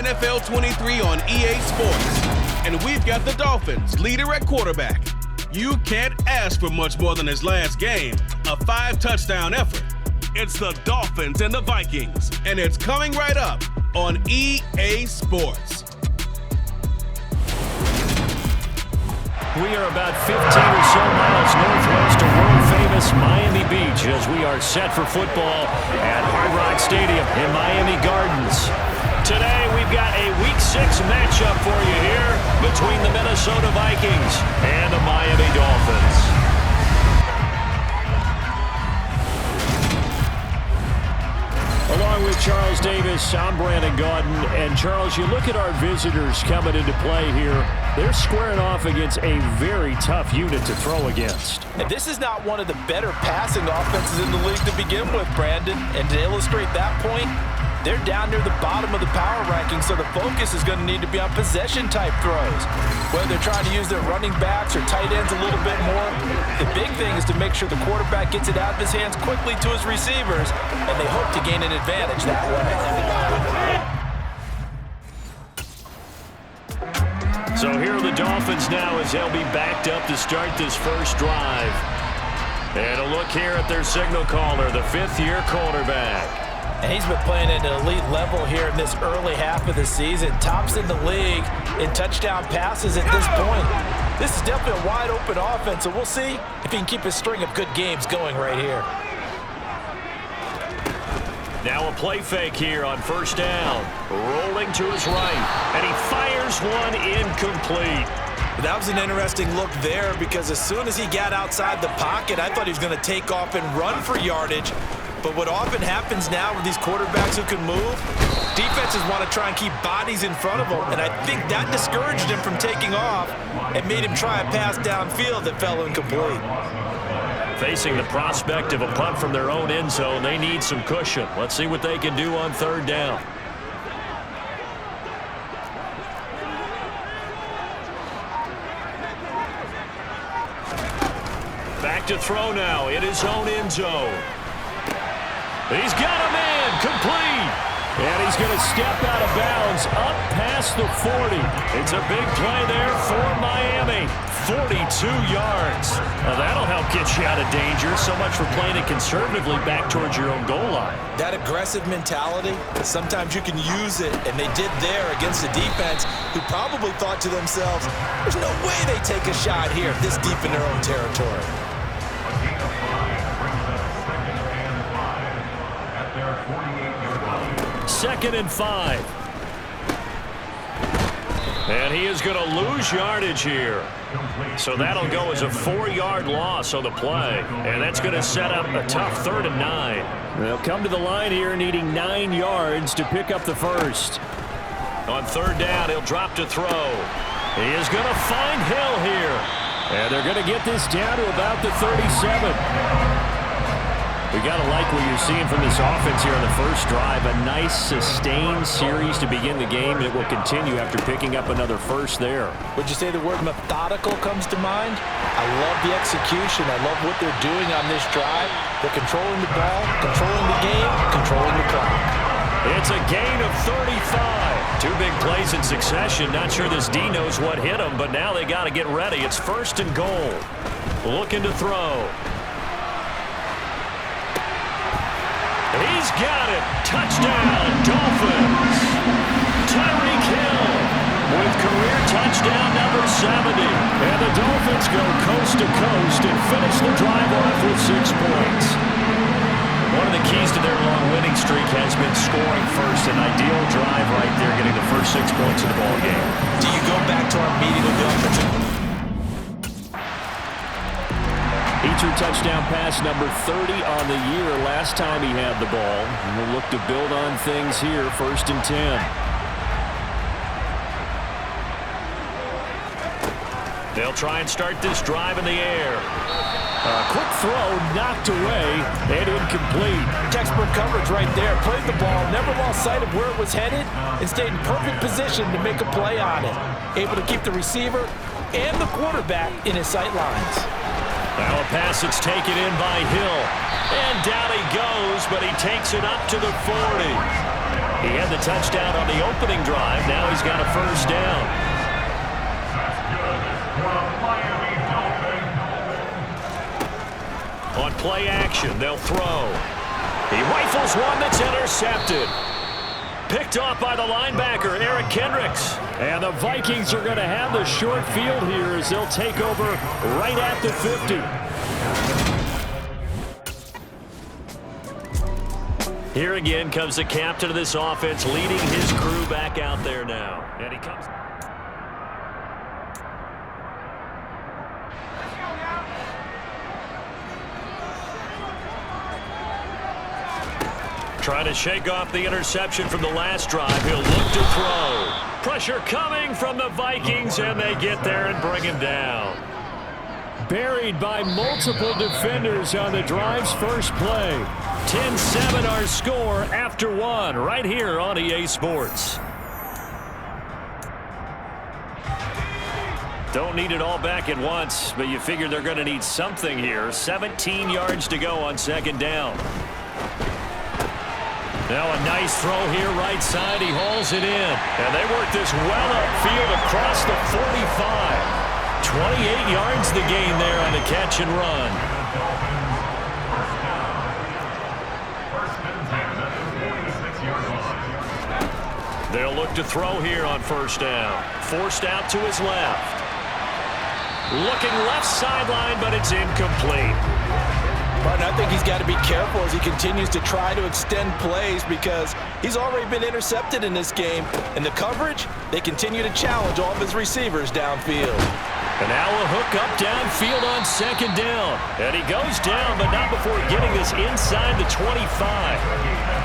NFL 23 on EA Sports. And we've got the Dolphins, leader at quarterback. You can't ask for much more than his last game, a 5-touchdown effort. It's the Dolphins and the Vikings, and it's coming right up on EA Sports. We are about 15 or so miles northwest of world-famous Miami Beach as we are set for football at Hard Rock Stadium in Miami Gardens. Today, we've got a Week 6 matchup for you here between the Minnesota Vikings and the Miami Dolphins. Along with Charles Davis, I'm Brandon Gaudin. And Charles, you look at our visitors coming into play here. They're squaring off against a very tough unit to throw against. And this is not one of the better passing offenses in the league to begin with, Brandon. And to illustrate that point, they're down near the bottom of the power ranking, so the focus is going to need to be on possession-type throws. Whether they're trying to use their running backs or tight ends a little bit more, the big thing is to make sure the quarterback gets it out of his hands quickly to his receivers, and they hope to gain an advantage that way. So here are the Dolphins now as they'll be backed up to start this first drive. And a look here at their signal caller, the fifth-year quarterback. And he's been playing at an elite level here in this early half of the season. Tops in the league in touchdown passes at this point. This is definitely a wide-open offense, so we'll see if he can keep his string of good games going right here. Now a play fake here on first down. Rolling to his right, and he fires one incomplete. That was an interesting look there because as soon as he got outside the pocket, I thought he was going to take off and run for yardage. But what often happens now with these quarterbacks who can move, defenses want to try and keep bodies in front of them, and I think that discouraged him from taking off and made him try a pass downfield that fell incomplete. Facing the prospect of a punt from their own end zone, they need some cushion. Let's see what they can do on third down. Back to throw now in his own end zone. He's got a man, complete. And he's going to step out of bounds up past the 40. It's a big play there for Miami. 42 yards. Now that'll help get you out of danger. So much for playing it conservatively back towards your own goal line. That aggressive mentality, sometimes you can use it, and they did there against a defense who probably thought to themselves, there's no way they take a shot here this deep in their own territory. Second and 5. And he is going to lose yardage here. So that'll go as a 4-yard loss on the play. And that's going to set up a tough 3rd and 9. They'll come to the line here needing 9 yards to pick up the first. On third down, he'll drop to throw. He is going to find Hill here. And they're going to get this down to about the 37. We got to like what you're seeing from this offense here on the first drive. A nice, sustained series to begin the game. It will continue after picking up another first there. Would you say the word methodical comes to mind? I love the execution. I love what they're doing on this drive. They're controlling the ball, controlling the game, controlling the clock. It's a gain of 35. 2 big plays in succession. Not sure this D knows what hit him, but now they got to get ready. It's 1st and goal. Looking to throw. He's got it. Touchdown, Dolphins. Tyreek Hill with career touchdown number 70. And the Dolphins go coast to coast and finish the drive off with 6 points. One of the keys to their long winning streak has been scoring first. An ideal drive right there, getting the first 6 points of the ball game. Do you go back to our meeting of the offensive? Feature touchdown pass number 30 on the year last time he had the ball. And we'll look to build on things here, 1st and 10. They'll try and start this drive in the air. A quick throw knocked away and incomplete. Textbook coverage right there. Played the ball, never lost sight of where it was headed, and stayed in perfect position to make a play on it. Able to keep the receiver and the quarterback in his sight lines. Now a pass that's taken in by Hill. And down he goes, but he takes it up to the 40. He had the touchdown on the opening drive. Now he's got a first down. On play action, they'll throw. He rifles one that's intercepted. Picked off by the linebacker, Eric Kendricks. And the Vikings are going to have the short field here as they'll take over right at the 50. Here again comes the captain of this offense, leading his crew back out there now. And he comes... Trying to shake off the interception from the last drive. He'll look to throw. Pressure coming from the Vikings, and they get there and bring him down. Buried by multiple defenders on the drive's first play. 10-7 our score after one right here on EA Sports. Don't need it all back at once, but you figure they're going to need something here. 17 yards to go on second down. Now a nice throw here right side. He hauls it in. And they work this well upfield across the 45. 28 yards the gain there on the catch and run. They'll look to throw here on first down. Forced out to his left. Looking left sideline, but it's incomplete. But I think he's got to be careful as he continues to try to extend plays because he's already been intercepted in this game. And the coverage, they continue to challenge all of his receivers downfield. And now a hook up downfield on second down. And he goes down, but not before getting this inside the 25.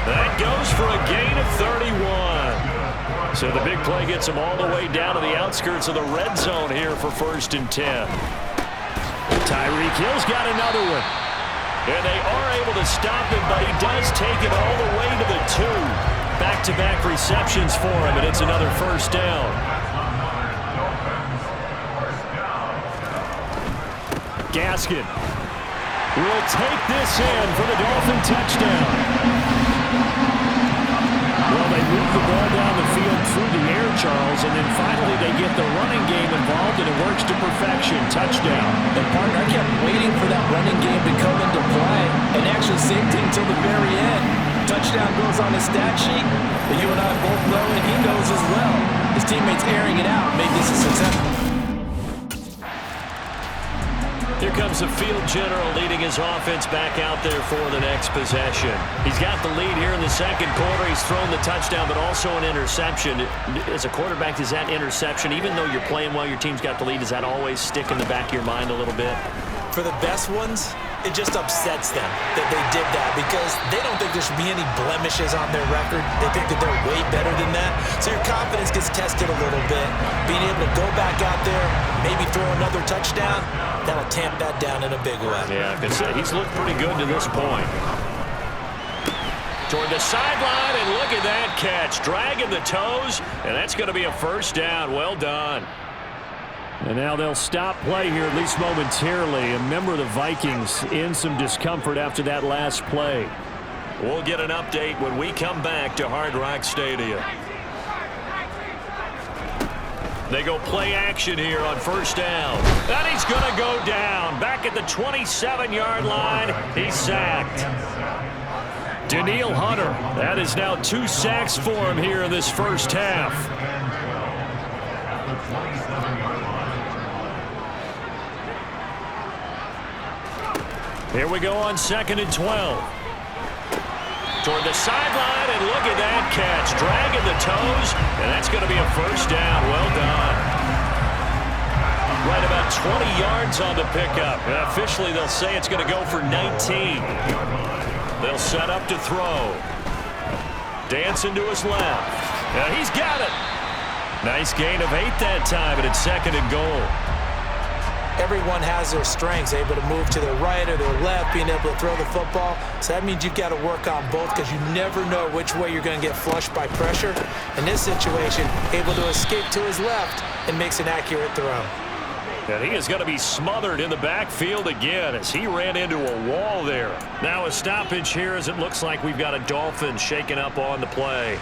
That goes for a gain of 31. So the big play gets him all the way down to the outskirts of the red zone here for 1st and 10. Tyreek Hill's got another one. And they are able to stop him, but he does take it all the way to the 2. Back-to-back receptions for him, and it's another first down. Gaskin will take this in for the Dolphin touchdown. Well, they move the ball down the field through the air, Charles, and then finally they get the running game involved, and it works to perfection. Touchdown. And, partner, I kept waiting for that running game to come into play and actually saved it until the very end. Touchdown goes on the stat sheet, but you and I both know, and he knows as well. His teammates airing it out made this a success. Here comes the field general leading his offense back out there for the next possession. He's got the lead here in the second quarter. He's thrown the touchdown, but also an interception. As a quarterback, does that interception, even though you're playing well, your team's got the lead, does that always stick in the back of your mind a little bit? For the best ones, it just upsets them that they did that because they don't think there should be any blemishes on their record. They think that they're way better than that. So your confidence gets tested a little bit. Being able to go back out there, maybe throw another touchdown, that'll tamp that down in a big way. Yeah, I can say he's looked pretty good to this point. Toward the sideline, and look at that catch. Dragging the toes, and that's going to be a first down. Well done. And now they'll stop play here, at least momentarily. And remember, the Vikings in some discomfort after that last play. We'll get an update when we come back to Hard Rock Stadium. They go play action here on first down. And he's going to go down. Back at the 27-yard line, he's sacked. Danielle Hunter, that is now 2 sacks for him here in this first half. Here we go on 2nd and 12. Toward the sideline, and look at that catch. Dragging the toes, and that's going to be a first down. Well done. Right about 20 yards on the pickup. And officially, they'll say it's going to go for 19. They'll set up to throw. Dancing to his left. And he's got it. Nice gain of 8 that time, and it's 2nd and goal. Everyone has their strengths, able to move to their right or their left, being able to throw the football. So that means you've got to work on both because you never know which way you're going to get flushed by pressure. In this situation, able to escape to his left and makes an accurate throw. And he is going to be smothered in the backfield again as he ran into a wall there. Now a stoppage here as it looks like we've got a Dolphin shaking up on the play.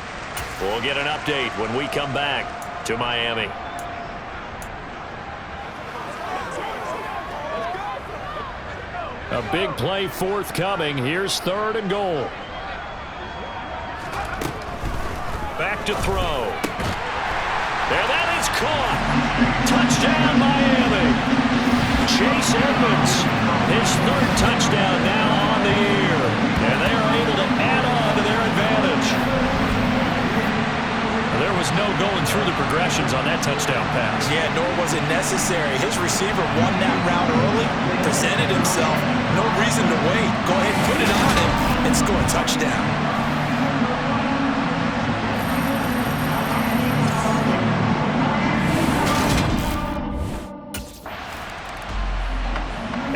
We'll get an update when we come back to Miami. A big play forthcoming. Here's 3rd and goal. Back to throw. And that is caught. Touchdown, Miami. Chase Edmonds, his 3rd touchdown now on the year. And they are able to add on to their advantage. There was no going through the progressions on that touchdown pass. Yeah, nor was it necessary. His receiver won that route early, presented himself. No reason to wait. Go ahead and put it on him and score a touchdown.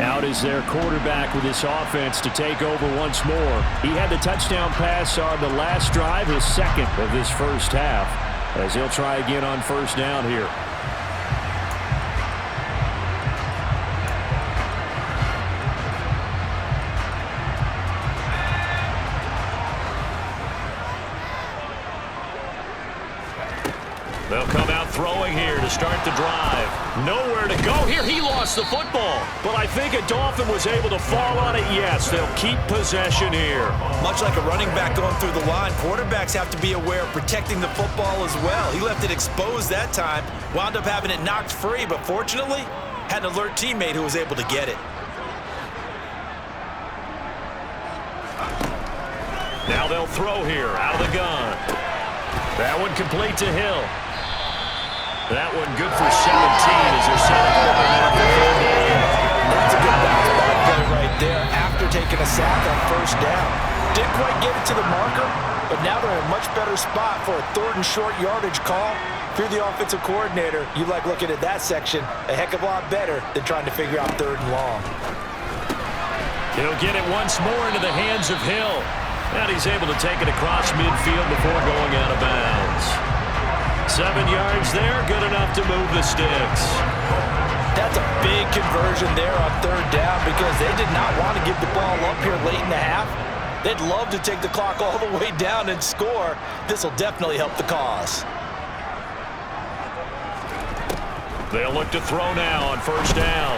Out is their quarterback with this offense to take over once more. He had the touchdown pass on the last drive, his 2nd of this first half, as he'll try again on 1st down here. They'll come out throwing here to start the drive. Nowhere to go here. He lost the football. But I think a Dolphin was able to fall on it. Yes, they'll keep possession here. Much like a running back going through the line, quarterbacks have to be aware of protecting the football as well. He left it exposed that time, wound up having it knocked free, but fortunately, had an alert teammate who was able to get it. Now they'll throw here out of the gun. That one complete to Hill. That one good for 17 as they're setting up the 3rd down. That's a good bounce back play right there after taking a sack on 1st down. Didn't quite get it to the marker, but now they're in a much better spot for a 3rd and short yardage call. If you're the offensive coordinator, you like looking at that section a heck of a lot better than trying to figure out 3rd and long. He'll get it once more into the hands of Hill. And he's able to take it across midfield before going out of bounds. 7 yards there, good enough to move the sticks. That's a big conversion there on 3rd down because they did not want to give the ball up here late in the half. They'd love to take the clock all the way down and score. This will definitely help the cause. They'll look to throw now on 1st down.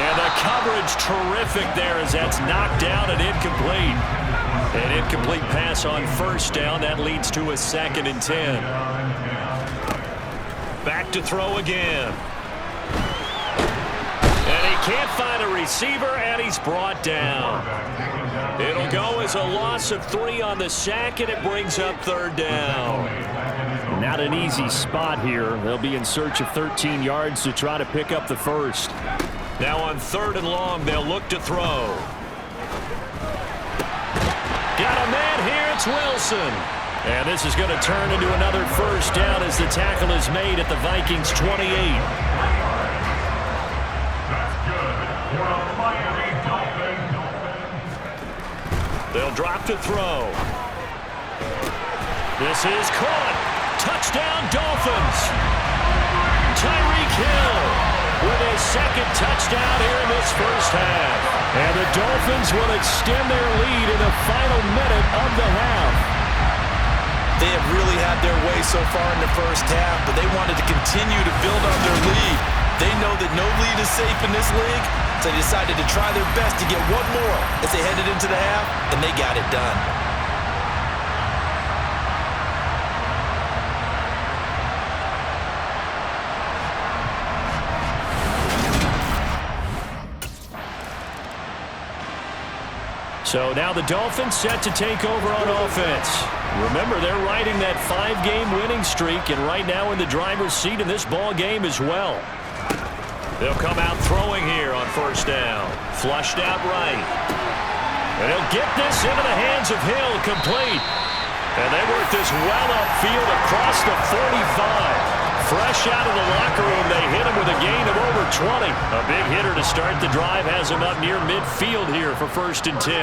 And the coverage terrific there as that's knocked down and incomplete. An incomplete pass on 1st down. That leads to a 2nd and 10. Back to throw again. And he can't find a receiver, and he's brought down. It'll go as a loss of 3 on the sack, and it brings up 3rd down. Not an easy spot here. They'll be in search of 13 yards to try to pick up the 1st. Now on 3rd and long, they'll look to throw. Got a man here, it's Wilson. And this is going to turn into another 1st down as the tackle is made at the Vikings 28. They'll drop to throw. This is caught. Touchdown, Dolphins. Tyreek Hill with his 2nd touchdown here in this first half. And the Dolphins will extend their lead in the final minute of the half. They have really had their way so far in the first half, but they wanted to continue to build on their lead. They know that no lead is safe in this league, so they decided to try their best to get one more as they headed into the half, and they got it done. So now the Dolphins set to take over on offense. Remember, they're riding that 5-game winning streak, and right now in the driver's seat in this ball game as well. They'll come out throwing here on 1st down. Flushed out right. And he'll get this into the hands of Hill, complete. And they work this well upfield across the 45. Fresh out of the locker room, they hit him with a gain of over 20. A big hitter to start the drive has him up near midfield here for 1st and 10.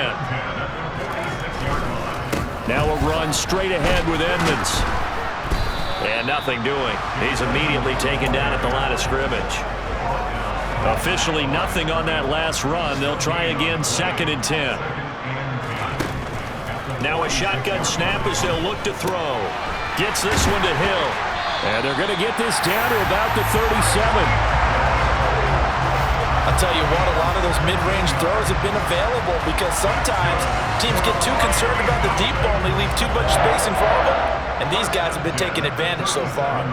Now a run straight ahead with Edmonds. And nothing doing. He's immediately taken down at the line of scrimmage. Officially nothing on that last run. They'll try again 2nd and 10. Now a shotgun snap as they'll look to throw. Gets this one to Hill. And they're going to get this down to about the 37. I'll tell you what, a lot of those mid-range throws have been available because sometimes teams get too concerned about the deep ball and they leave too much space in front of them. And these guys have been taking advantage so far.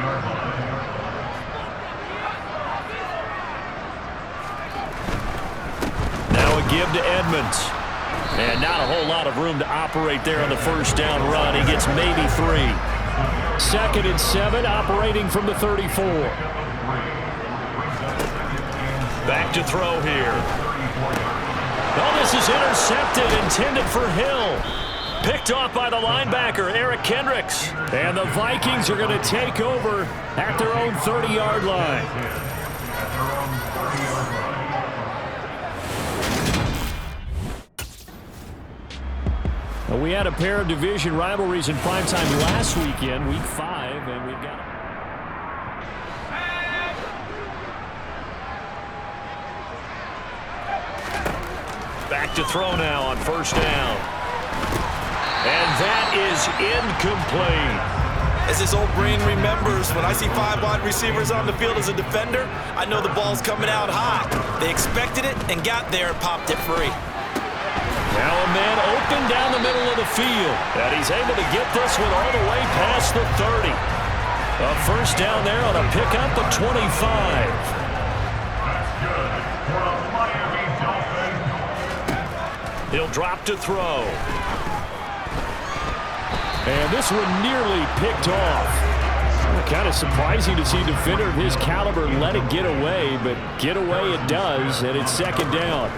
Now a give to Edmonds. And not a whole lot of room to operate there on the first down run. He gets maybe 3. 2nd and 7, operating from the 34. Back to throw here. Oh, this is intercepted, intended for Hill. Picked off by the linebacker, Eric Kendricks. And the Vikings are going to take over at their own 30-yard line. Well, we had a pair of division rivalries in primetime last weekend, week 5, and we've got... Back to throw now on first down. And that is incomplete. As his old brain remembers, when I see 5 wide receivers on the field as a defender, I know the ball's coming out high. They expected it and got there and popped it free. Now a man open down the middle of the field. And he's able to get this one all the way past the 30. A first down there on a pickup of 25. He'll drop to throw. And this one nearly picked off. Kind of surprising to see a defender of his caliber let it get away, but get away it does, and it's 2nd down.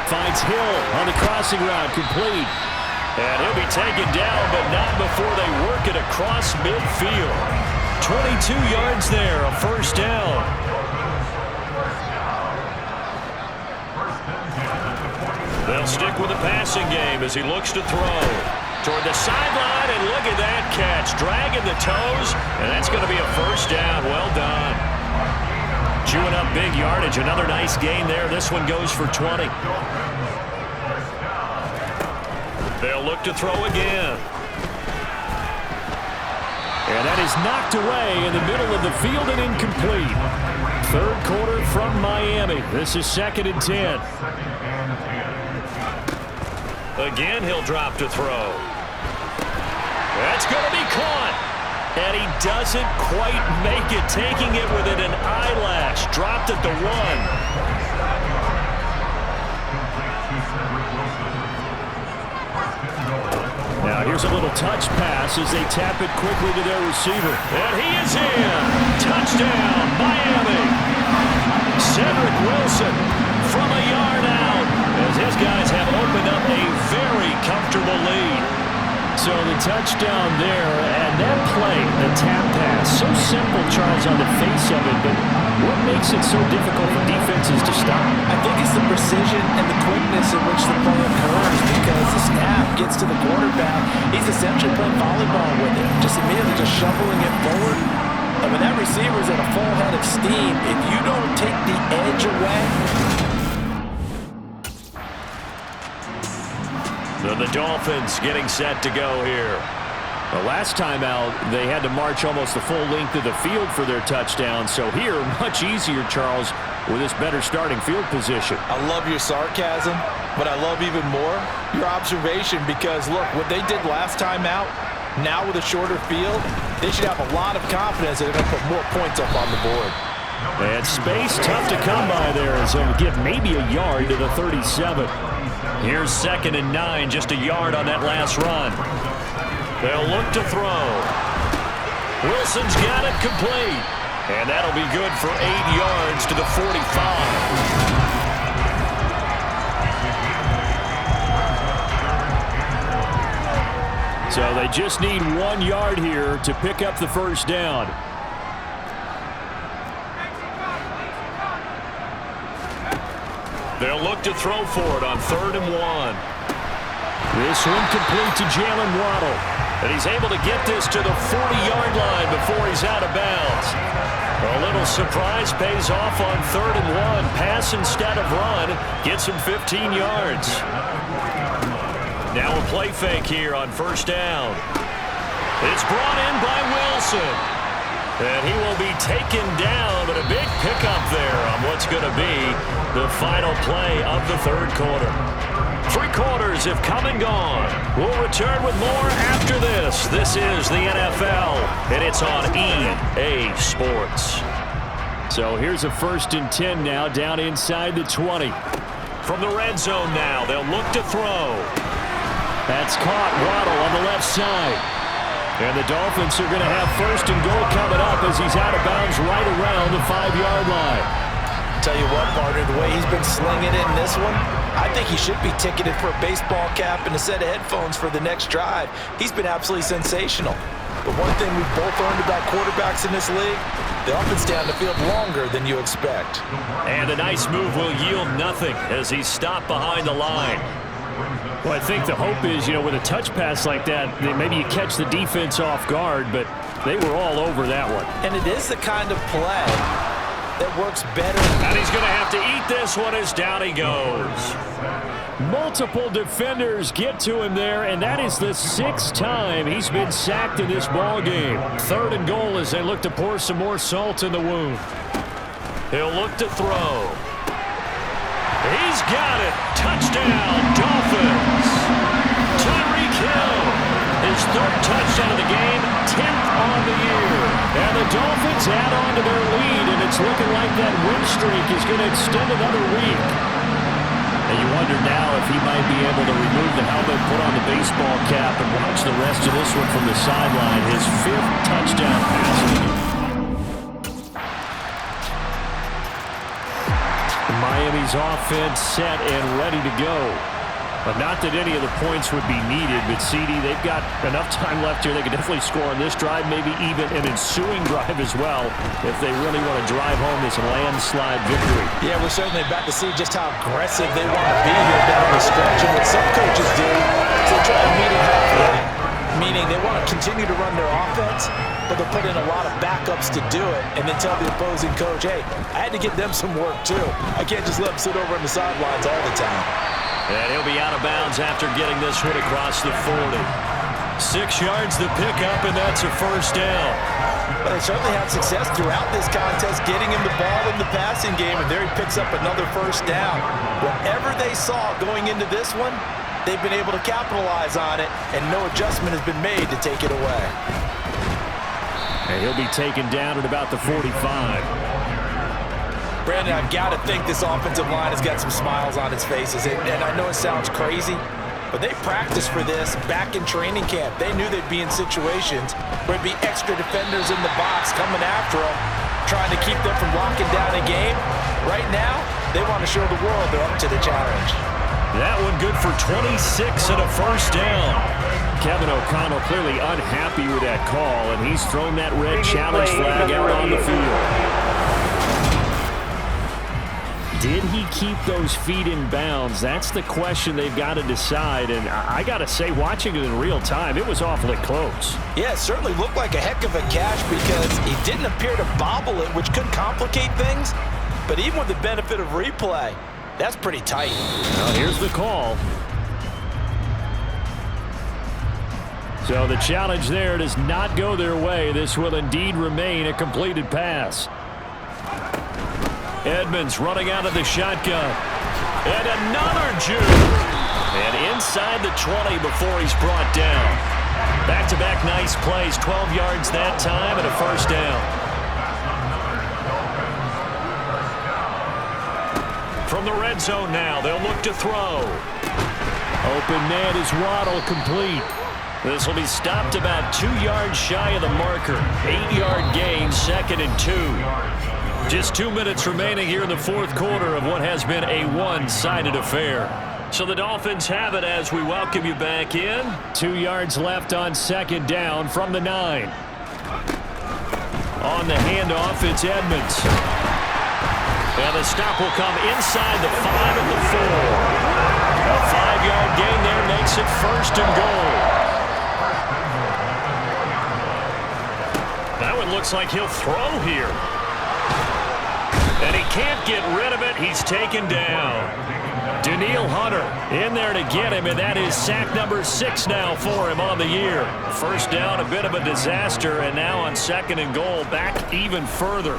Finds Hill on the crossing route, complete. And he'll be taken down, but not before they work it across midfield. 22 yards there, a first down. They'll stick with the passing game as he looks to throw. Toward the sideline, and look at that catch. Dragging the toes, and that's going to be a first down. Well done. Chewing up big yardage. Another nice gain there. This one goes for 20. They'll look to throw again. And that is knocked away in the middle of the field and incomplete. 3rd quarter from Miami. This is 2nd and 10. Again, he'll drop to throw. That's going to be caught. And he doesn't quite make it, taking it within an eyelash. Dropped at the 1. Now here's a little touch pass as they tap it quickly to their receiver. And he is in. Touchdown, Miami. Cedric Wilson from a yard out, as his guys have opened up a very comfortable lead. So the touchdown there, and that play, the tap pass, so simple, Charles, on the face of it, but what makes it so difficult for defenses to stop? I think it's the precision and the quickness in which the play occurs, because the snap gets to the quarterback. He's essentially playing volleyball with it, just immediately just shoveling it forward. And when that receiver's at a full head of steam, if you don't take the edge away... So the Dolphins getting set to go here. The last time out, they had to march almost the full length of the field for their touchdown. So here, much easier, Charles, with this better starting field position. I love your sarcasm, but I love even more your observation, because, look, what they did last time out, now with a shorter field, they should have a lot of confidence that they're going to put more points up on the board. And space tough to come by there, as they'll give maybe a yard to the 37. Here's 2nd and 9, just a yard on that last run. They'll look to throw. Wilson's got it complete. And that'll be good for 8 yards to the 45. So they just need 1 yard here to pick up the first down. They'll look to throw for it on 3rd and 1. This one complete to Jalen Waddle. And he's able to get this to the 40-yard line before he's out of bounds. A little surprise pays off on 3rd and 1. Pass instead of run. Gets him 15 yards. Now a play fake here on 1st down. It's brought in by Wilson. And he will be taken down, but a big pickup there on what's going to be the final play of the 3rd quarter. 3 quarters have come and gone. We'll return with more after this. This is the NFL, and it's on EA Sports. So here's a 1st and 10 now, down inside the 20. From the red zone now, they'll look to throw. That's caught. Waddle on the left side. And the Dolphins are going to have 1st and goal coming up as he's out of bounds right around the 5-yard line. Tell you what, partner, the way he's been slinging it in this one, I think he should be ticketed for a baseball cap and a set of headphones for the next drive. He's been absolutely sensational. But one thing we've both learned about quarterbacks in this league, they often stay on the field longer than you expect. And a nice move will yield nothing as he's stopped behind the line. Well, I think the hope is, with a touch pass like that, maybe you catch the defense off guard, but they were all over that one. And it is the kind of play that works better. And he's going to have to eat this one as down he goes. Multiple defenders get to him there, and that is the 6th time he's been sacked in this ball game. 3rd and goal as they look to pour some more salt in the wound. He'll look to throw. He's got it. Touchdown, Dolphins. Tyreek Hill, his 3rd touchdown of the game, 10th on the year. And the Dolphins add on to their lead, and it's looking like that win streak is going to extend another week. And you wonder now if he might be able to remove the helmet, put on the baseball cap, and watch the rest of this one from the sideline. His 5th touchdown pass of the game. Miami's offense set and ready to go. But not that any of the points would be needed, but CD, they've got enough time left here. They can definitely score on this drive, maybe even an ensuing drive as well, if they really want to drive home this landslide victory. Yeah, we're certainly about to see just how aggressive they want to be here down the stretch. And what some coaches do is they try to meet it halfway, meaning they want to continue to run their offense, but they'll put in a lot of backups to do it and then tell the opposing coach, hey, I had to get them some work too. I can't just let them sit over on the sidelines all the time. And he'll be out of bounds after getting this one across the 40. 6 yards the pickup, and that's a 1st down. But they certainly had success throughout this contest getting him the ball in the passing game, and there he picks up another 1st down. Whatever they saw going into this one, they've been able to capitalize on it, and no adjustment has been made to take it away. And he'll be taken down at about the 45. Brandon, I've got to think this offensive line has got some smiles on its faces. And I know it sounds crazy, but they practiced for this back in training camp. They knew they'd be in situations where there'd be extra defenders in the box coming after them, trying to keep them from locking down a game. Right now, they want to show the world they're up to the challenge. That one good for 26 and a 1st down. Kevin O'Connell clearly unhappy with that call, and he's thrown that red challenge flag out on the field. Did he keep those feet in bounds? That's the question they've got to decide, and I got to say, watching it in real time, it was awfully close. Yeah, it certainly looked like a heck of a catch because he didn't appear to bobble it, which could complicate things, but even with the benefit of replay, that's pretty tight. Well, here's the call. So the challenge there does not go their way. This will indeed remain a completed pass. Edmonds running out of the shotgun. And another juke. And inside the 20 before he's brought down. Back-to-back nice plays. 12 yards that time and a 1st down. From the red zone now, they'll look to throw. Open man is Waddle, complete. This will be stopped about 2 yards shy of the marker. 8-yard gain, 2nd and 2. Just 2 minutes remaining here in the 4th quarter of what has been a one-sided affair. So the Dolphins have it as we welcome you back in. 2 yards left on 2nd down from the 9. On the handoff, it's Edmonds. And the stop will come inside the 5 of the 4. A 5-yard gain there makes it 1st and goal. That one looks like he'll throw here. And he can't get rid of it. He's taken down. Daniil Hunter in there to get him, and that is sack number 6 now for him on the year. First down, a bit of a disaster, and now on 2nd and goal, back even further.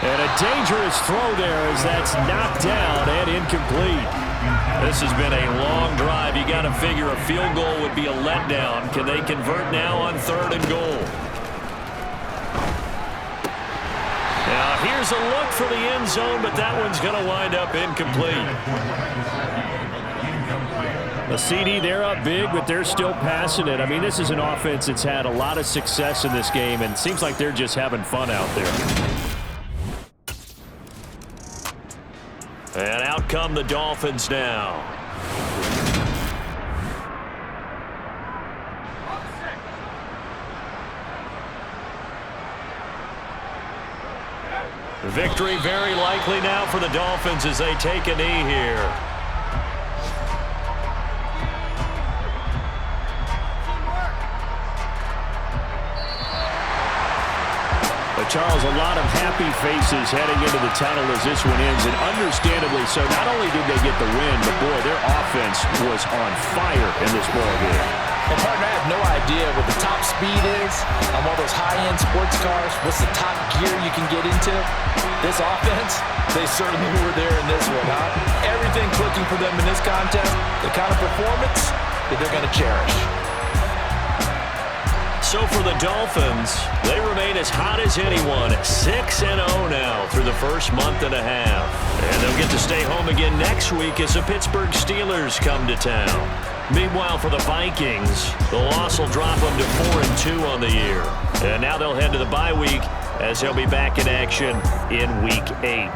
And a dangerous throw there as that's knocked down and incomplete. This has been a long drive. You got to figure a field goal would be a letdown. Can they convert now on 3rd and goal? Now here's a look for the end zone, but that one's going to wind up incomplete. The CD, they're up big, but they're still passing it. I mean, this is an offense that's had a lot of success in this game, and it seems like they're just having fun out there. And out come the Dolphins now. Victory very likely now for the Dolphins as they take a knee here. Charles, a lot of happy faces heading into the tunnel as this one ends, and understandably so. Not only did they get the win, but boy, their offense was on fire in this ball game. And partner, I have no idea what the top speed is on one of those high-end sports cars. What's the top gear you can get into? This offense, they certainly were there in this one, huh? Everything clicking for them in this contest, the kind of performance that they're going to cherish. So for the Dolphins, they remain as hot as anyone, 6-0 now through the first month and a half. And they'll get to stay home again next week as the Pittsburgh Steelers come to town. Meanwhile, for the Vikings, the loss will drop them to 4-2 on the year. And now they'll head to the bye week as they'll be back in action in Week 8.